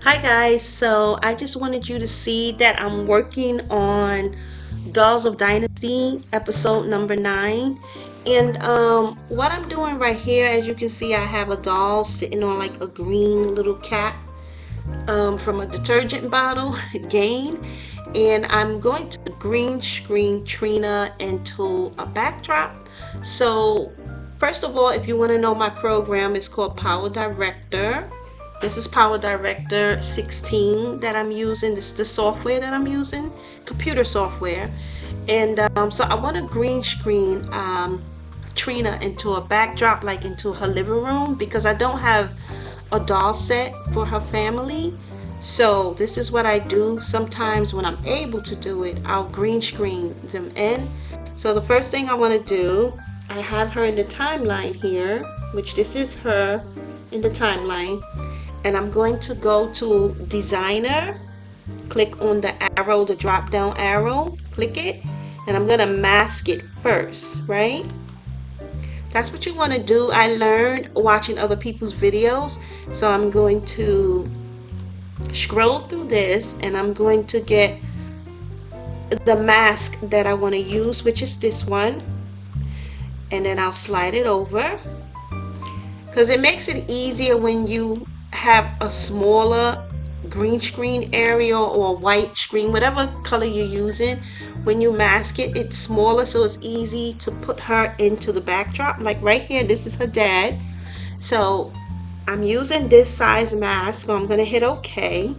Hi guys, so I just wanted you to see that I'm working on Dolls of Dynasty episode number 9. And what I'm doing right here, as you can see, I have a doll sitting on like a green little cap from a detergent bottle, Gain. And I'm going to green screen Trina into a backdrop. So first of all, if you want to know my program, it's called Power Director. This is Power Director 16 that I'm using. This is the software that I'm using, computer software. And so I want to green screen Trina into a backdrop, like into her living room, because I don't have a doll set for her family. So this is what I do. Sometimes when I'm able to do it, I'll green screen them in. So the first thing I want to do, I have her in the timeline here, which this is her in the timeline. And I'm going to go to designer, click on the arrow, the drop down arrow, click it, and I'm going to mask it first, right? That's what you want to do. I learned watching other people's videos. So I'm going to scroll through this and I'm going to get the mask that I want to use, which is this one. And then I'll slide it over, because it makes it easier when you have a smaller green screen area or a white screen, whatever color you're using. When you mask it, it's smaller, so it's easy to put her into the backdrop. Like right here, this is her dad. So I'm using this size mask, so I'm gonna hit OK.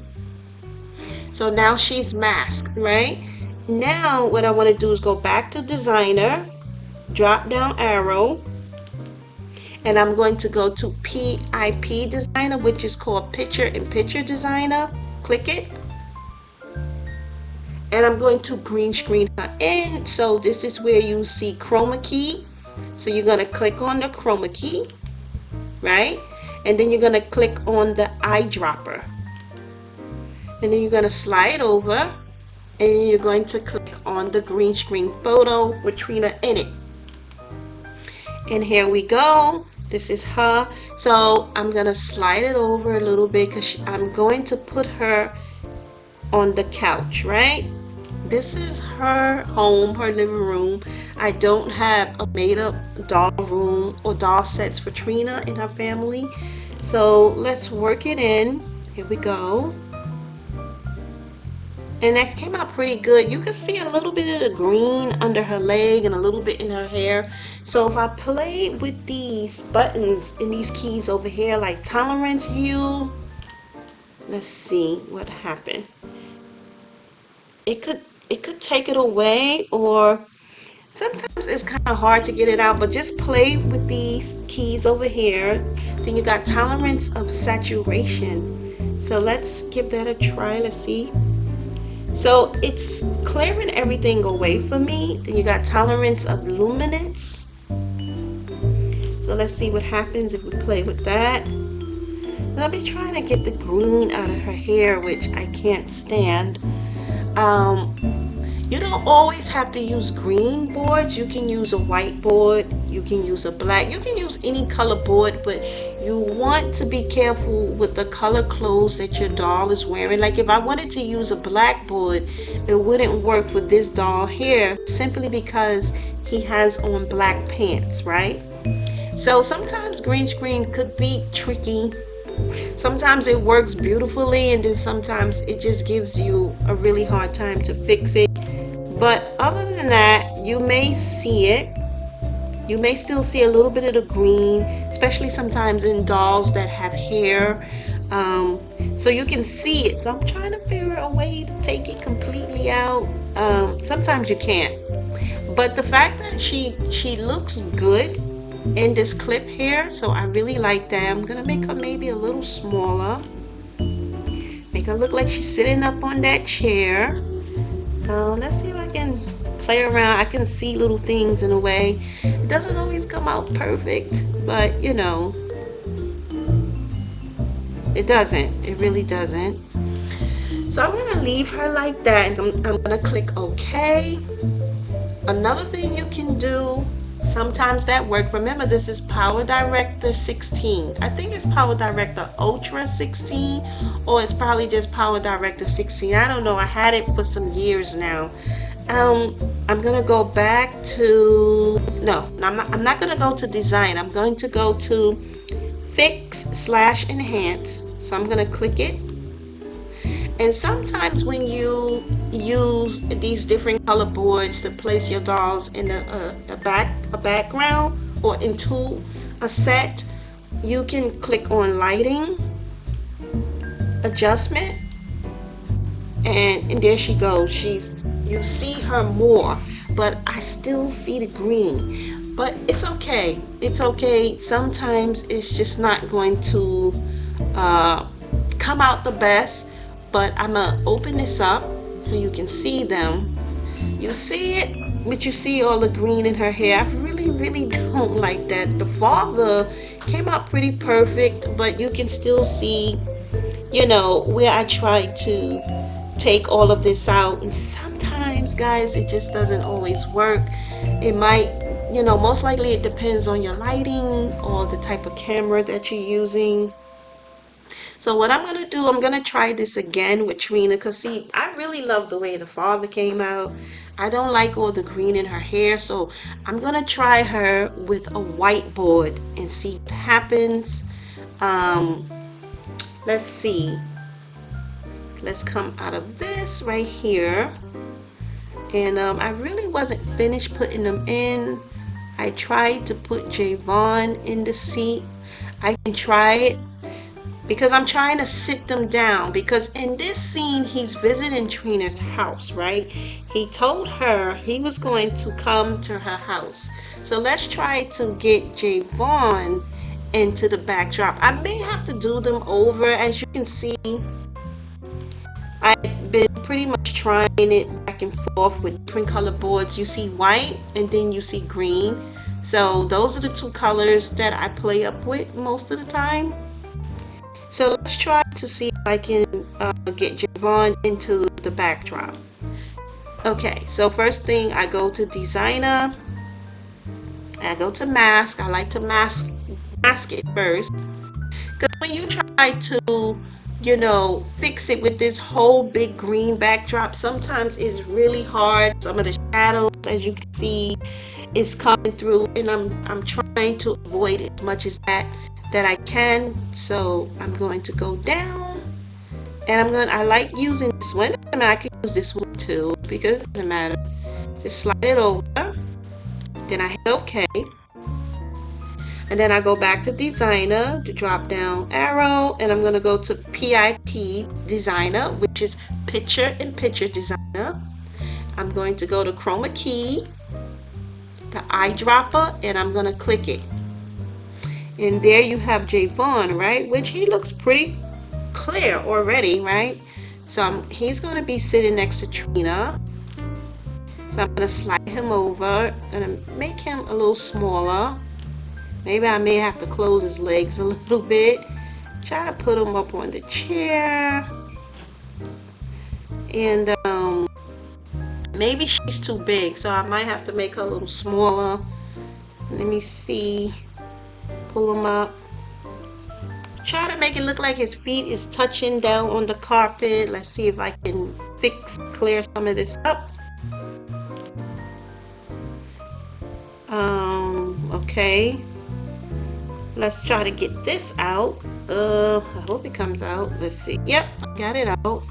So now she's masked, right? Now what I want to do is go back to designer, drop down arrow, and I'm going to go to PIP designer, which is called picture in picture designer. Click it, and I'm going to green screen her in. So this is where you see chroma key. So you're going to click on the chroma key, right? And then you're going to click on the eyedropper, and then you're going to slide over, and you're going to click on the green screen photo with Trina in it. And here we go. This is her. So I'm gonna slide it over a little bit because I'm going to put her on the couch, right? This is her home, her living room. I don't have a made-up doll room or doll sets for Trina and her family. So let's work it in. Here we go. And that came out pretty good. You can see a little bit of the green under her leg and a little bit in her hair. So if I play with these buttons and these keys over here, like tolerance hue, let's see what happened. It could take it away, or sometimes it's kind of hard to get it out, but just play with these keys over here. Then you got tolerance of saturation. So let's give that a try. Let's see. So it's clearing everything away for me. Then you got tolerance of luminance. So let's see what happens if we play with that. And I'll be trying to get the green out of her hair, which I can't stand. You don't always have to use green boards. You can use a white board, you can use a black, you can use any color board, but you want to be careful with the color clothes that your doll is wearing. Like if I wanted to use a black board, it wouldn't work for this doll here, simply because he has on black pants, right? So sometimes green screen could be tricky. Sometimes it works beautifully, and then sometimes it just gives you a really hard time to fix it. But other than that, you may see it. You may still see a little bit of the green, especially sometimes in dolls that have hair. So you can see it. So I'm trying to figure out a way to take it completely out. Sometimes you can't. But the fact that she looks good in this clip here, so I really like that. I'm gonna make her maybe a little smaller. Make her look like she's sitting up on that chair. Let's see if I can play around. I can see little things in a way. It doesn't always come out perfect, but you know, it doesn't. It really doesn't. So I'm gonna leave her like that, and I'm gonna click OK. Another thing you can do, Sometimes that work. Remember, this is Power Director 16. I think it's Power Director Ultra 16, or it's probably just Power Director 16. I don't know. I had it for some years now. I'm gonna go back to no. I'm not gonna go to design. I'm going to go to fix/enhance. So I'm gonna click it. And sometimes when you use these different color boards to place your dolls in a background or into a set, you can click on lighting, adjustment, and there she goes. You see her more, but I still see the green. But it's okay. It's okay. Sometimes it's just not going to come out the best. But I'm gonna open this up so you can see them. You see it, but you see all the green in her hair. I really don't like that. The father came out pretty perfect, but you can still see, where I tried to take all of this out. And sometimes, guys, it just doesn't always work. It might, most likely it depends on your lighting or the type of camera that you're using. So what I'm going to do, I'm going to try this again with Trina, because see, I really love the way the father came out. I don't like all the green in her hair, so I'm going to try her with a whiteboard and see what happens. Let's see. Let's come out of this right here. And I really wasn't finished putting them in. I tried to put Javon in the seat. I can try it, because I'm trying to sit them down, because in this scene he's visiting Trina's house, right? He told her he was going to come to her house. So let's try to get Javon into the backdrop. I may have to do them over. As you can see, I've been pretty much trying it back and forth with different color boards. You see white and then you see green. So those are the two colors that I play up with most of the time. So let's try to see if I can get Javon into the backdrop. Okay, so first thing, I go to designer, I go to mask. I like to mask it first, because when you try to fix it with this whole big green backdrop, sometimes it's really hard. Some of the shadows, as you can see, is coming through, and I'm trying to avoid as much as that I can. So I'm going to go down, and I like using this one. I mean, I can use this one too, because it doesn't matter. Just slide it over, then I hit OK, and then I go back to designer, the drop down arrow, and I'm going to go to PIP designer, which is picture in picture designer. I'm going to go to chroma key, the eyedropper, and I'm going to click it. And there you have Javon, right? Which he looks pretty clear already, right? So he's going to be sitting next to Trina. So I'm going to slide him over and make him a little smaller. Maybe I may have to close his legs a little bit. Try to put him up on the chair. And maybe she's too big, so I might have to make her a little smaller. Let me see. Pull him up. Try to make it look like his feet is touching down on the carpet. Let's see if I can clear some of this up. Okay. Let's try to get this out. I hope it comes out. Let's see. Yep, I got it out.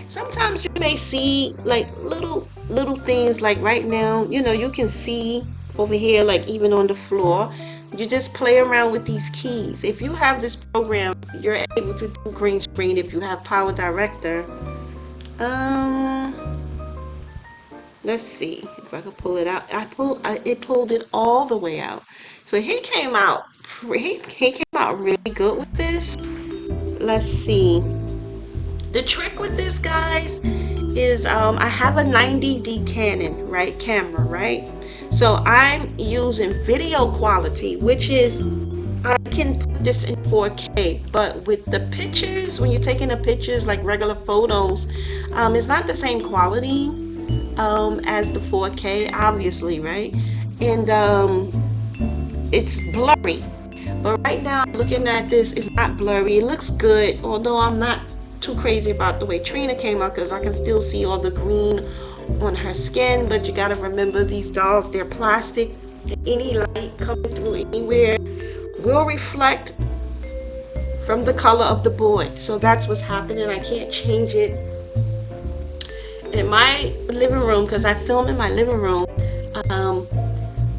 Sometimes you may see like little things, like right now, you can see over here, like even on the floor. You just play around with these keys. If you have this program, you're able to do green screen if you have Power Director. Let's see if I can pull it out. It pulled it all the way out. So he came out really good with this. Let's see. The trick with this, guys, is I have a 90D Canon, camera, right? So I'm using video quality, which is, I can put this in 4K, but with the pictures, when you're taking the pictures like regular photos, it's not the same quality as the 4K, obviously, right? and it's blurry. But right now, looking at this, it's not blurry. It looks good, although I'm not too crazy about the way Trina came out because I can still see all the green on her skin. But you gotta remember, these dolls, they're plastic. Any light coming through anywhere will reflect from the color of the board. So that's what's happening. I can't change it in my living room because I film in my living room. Um,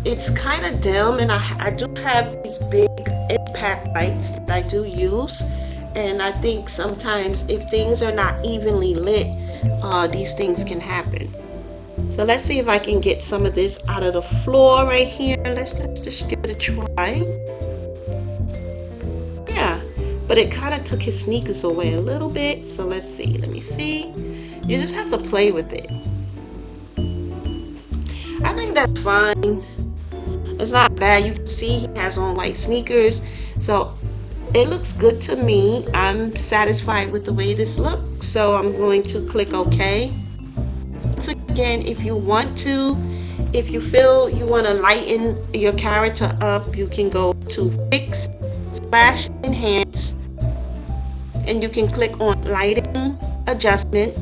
it's kind of dim, and I do have these big impact lights that I do use. And I think sometimes if things are not evenly lit, these things can happen. So let's see if I can get some of this out of the floor right here. Let's just give it a try. Yeah, but it kind of took his sneakers away a little bit. So let's see. Let me see. You just have to play with it. I think that's fine. It's not bad. You can see he has on white sneakers. So it looks good to me. I'm satisfied with the way this looks. So I'm going to click OK. So again, if you want to, if you feel you want to lighten your character up, you can go to Fix / Enhance, and you can click on Lighting Adjustment,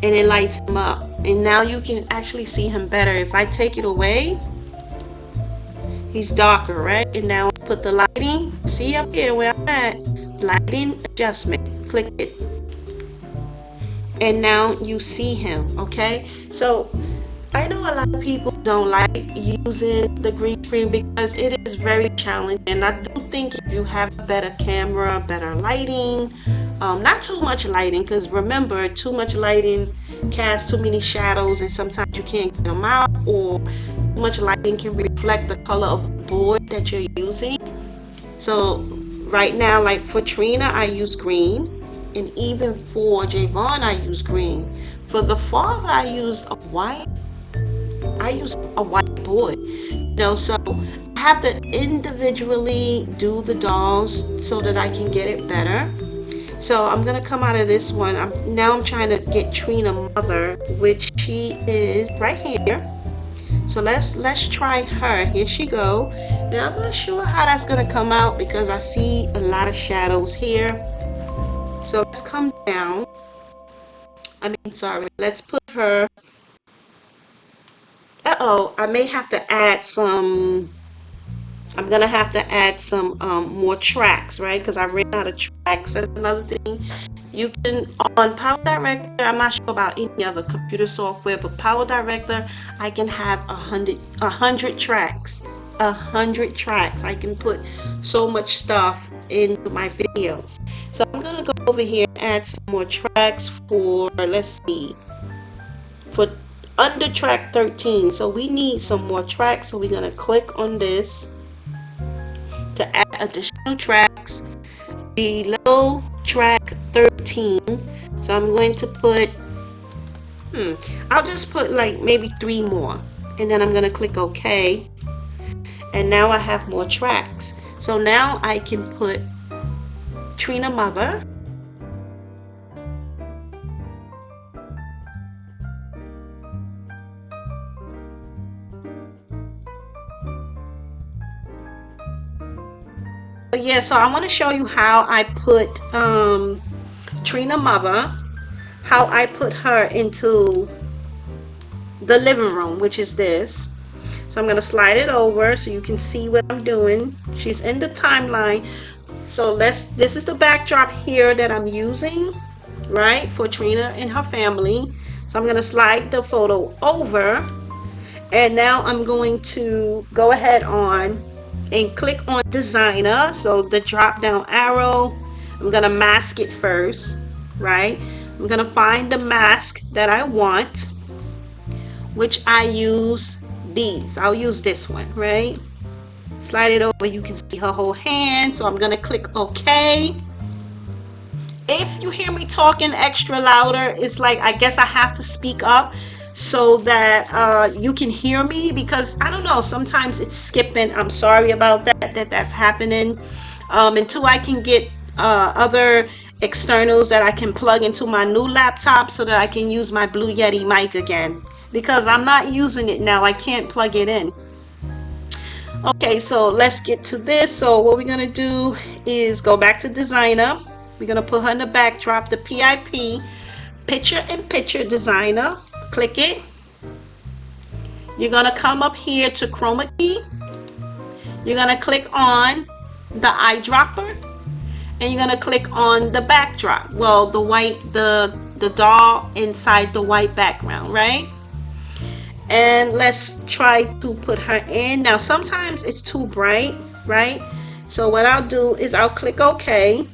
and it lights him up. And now you can actually see him better. If I take it away, he's darker, right? And now I put the lighting. See up here where I'm at? Lighting Adjustment. Click it. And now you see him, okay? So I know a lot of people don't like using the green screen because it is very challenging. And I do think if you have a better camera, better lighting, not too much lighting, because remember, too much lighting casts too many shadows and sometimes you can't get them out, or too much lighting can reflect the color of the board that you're using. So right now, like for Trina, I use green. And even for Javon, I use green. For the father, I used a white. I use a white board. So I have to individually do the dolls so that I can get it better. So I'm gonna come out of this one. I'm trying to get Trina mother, which she is right here. So let's try her. Here she go. Now I'm not sure how that's gonna come out because I see a lot of shadows here. So let's come down. Let's put her. I may have to add some. I'm gonna have to add some more tracks, right? Because I ran out of tracks. That's another thing. You can, on Power Director, I'm not sure about any other computer software, but Power Director, I can have 100 tracks. 100 tracks. I can put so much stuff into my videos. So I'm gonna go over here and add some more tracks for, let's see, for under track 13. So we need some more tracks. So we're gonna click on this to add additional tracks below track 13. So I'm going to put, I'll just put like maybe 3 more, and then I'm gonna click OK. And now I have more tracks. So now I can put Trina mother. Yeah, so I want to show you how I put Trina mother, how I put her into the living room, which is this. So I'm going to slide it over so you can see what I'm doing. She's in the timeline. So this is the backdrop here that I'm using, right, for Trina and her family. So I'm going to slide the photo over, and now I'm going to go ahead on and click on designer. So the drop down arrow, I'm going to mask it first, right? I'm going to find the mask that I want, which I use these. I'll use this one, right? Slide it over. You can see her whole hand. So I'm going to click OK. If you hear me talking extra louder, it's like I guess I have to speak up so that you can hear me, because I don't know, sometimes it's skipping. I'm sorry about that's happening. Until I can get other externals that I can plug into my new laptop so that I can use my Blue Yeti mic again. because I'm not using it now. I can't plug it in. Okay, so let's get to this. So what we're gonna do is go back to designer. We're gonna put her in the backdrop, the PIP, picture in picture designer. Click it. You're gonna come up here to chroma key. You're gonna click on the eyedropper, and you're gonna click on the backdrop. Well, the white, the doll inside the white background, right? And let's try to put her in. Now sometimes it's too bright, right? So what I'll do is I'll click OK.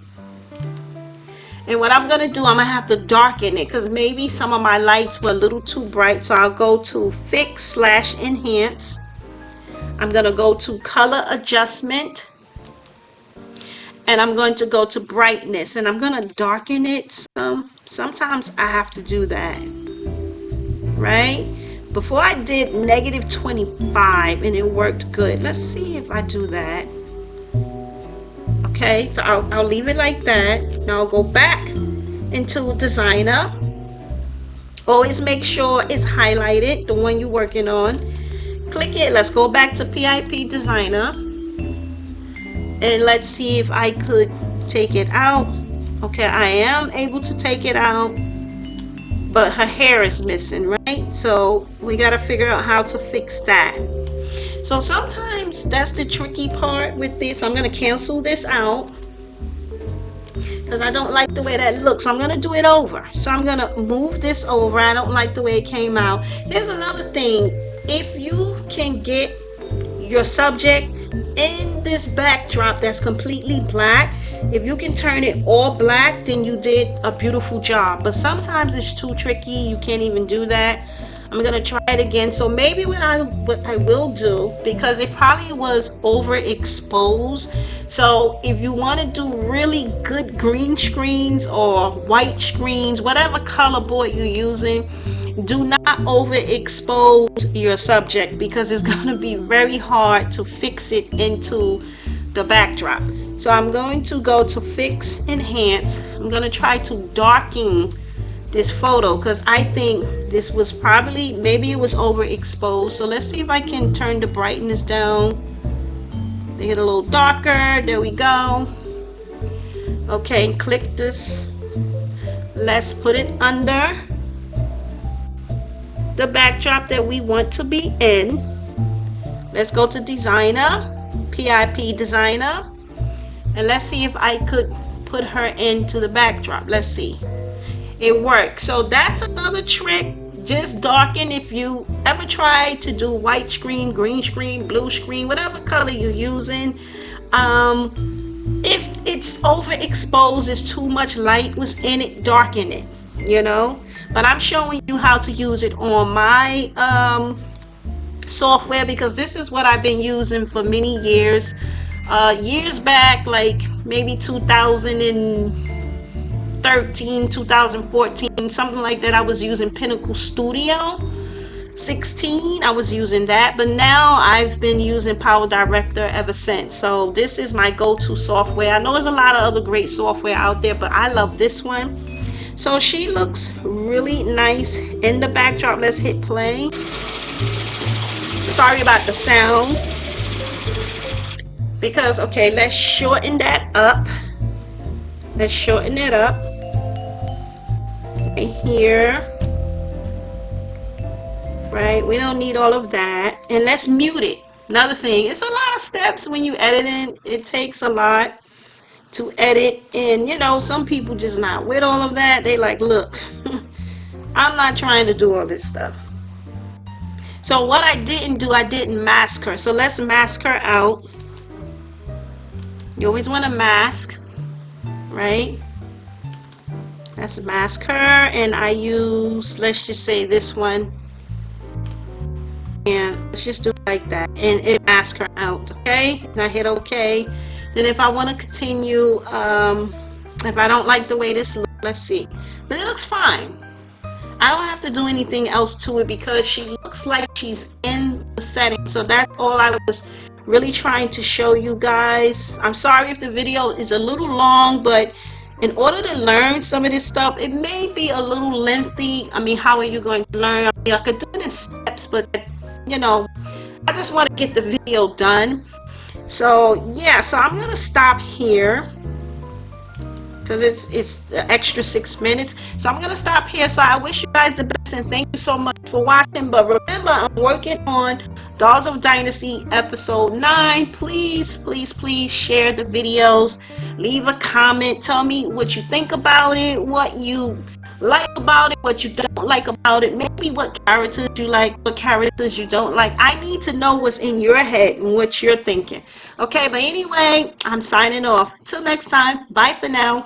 And what I'm gonna do, I'm gonna have to darken it because maybe some of my lights were a little too bright. So I'll go to Fix/Enhance. I'm gonna go to Color Adjustment, and I'm going to go to Brightness, and I'm gonna darken it some. Sometimes I have to do that, right? Before I did -25 and it worked good. Let's see if I do that. Okay, so I'll leave it like that. Now I'll go back into designer. Always make sure it's highlighted, the one you're working on. Click it. Let's go back to PIP designer. And let's see if I could take it out. Okay, I am able to take it out, but her hair is missing, right? So we got to figure out how to fix that. So sometimes that's the tricky part with this. I'm going to cancel this out because I don't like the way that looks. So I'm going to do it over. So I'm going to move this over. I don't like the way it came out. Here's another thing. If you can get your subject in this backdrop that's completely black, if you can turn it all black, then you did a beautiful job. But sometimes it's too tricky. You can't even do that. I'm gonna try it again. So maybe what I will do, because it probably was overexposed. So if you want to do really good green screens or white screens, whatever color board you're using, do not overexpose your subject because it's gonna be very hard to fix it into the backdrop. So I'm going to go to Fix Enhance. I'm gonna try to darken this photo because I think this was probably, maybe it was overexposed. So let's see if I can turn the brightness down, make it a little darker. There we go. Okay, click this. Let's put it under the backdrop that we want to be in. Let's go to designer, PIP designer, and let's see if I could put her into the backdrop. Let's see. It works. So that's another trick. Just darken. If you ever try to do white screen, green screen, blue screen, whatever color you're using, if it's overexposed, it's too much light was in it, darken it, you know. But I'm showing you how to use it on my software because this is what I've been using for many years. Years back, like maybe 2013, 2014, something like that, I was using Pinnacle Studio 16. I was using that, but now I've been using Power Director ever since. So this is my go-to software. I know there's a lot of other great software out there, but I love this one. So she looks really nice in the backdrop. Let's hit play. Sorry about the sound. Because, okay, let's shorten that up. Let's shorten it up. Right here. Right, we don't need all of that. And let's mute it. Another thing, it's a lot of steps when you editing. It takes a lot to edit, and you know, some people just not with all of that. They like, look, I'm not trying to do all this stuff. So what I didn't do, I didn't mask her. So let's mask her out. You always want to mask, right? Let's mask her, and I use, let's just say this one, and let's just do it like that, and it masks her out. Okay, now hit OK. Then if I want to continue, if I don't like the way this looks, let's see. But it looks fine. I don't have to do anything else to it because she looks like she's in the setting. So that's all I was really trying to show you guys. I'm sorry if the video is a little long, but in order to learn some of this stuff, it may be a little lengthy. I mean, how are you going to learn? I mean, I could do it in steps, but you know, I just want to get the video done. So yeah, so I'm gonna stop here because it's the extra 6 minutes. So I'm gonna stop here. So I wish you guys the best and thank you so much for watching. But remember, I'm working on Dolls of Dynasty episode 9. Please, please, please share the videos. Leave a comment. Tell me what you think about it, what you like about it, what you don't like about it, maybe what characters you like, what characters you don't like. I need to know what's in your head and what you're thinking. Okay, but anyway, I'm signing off. Till next time. Bye for now.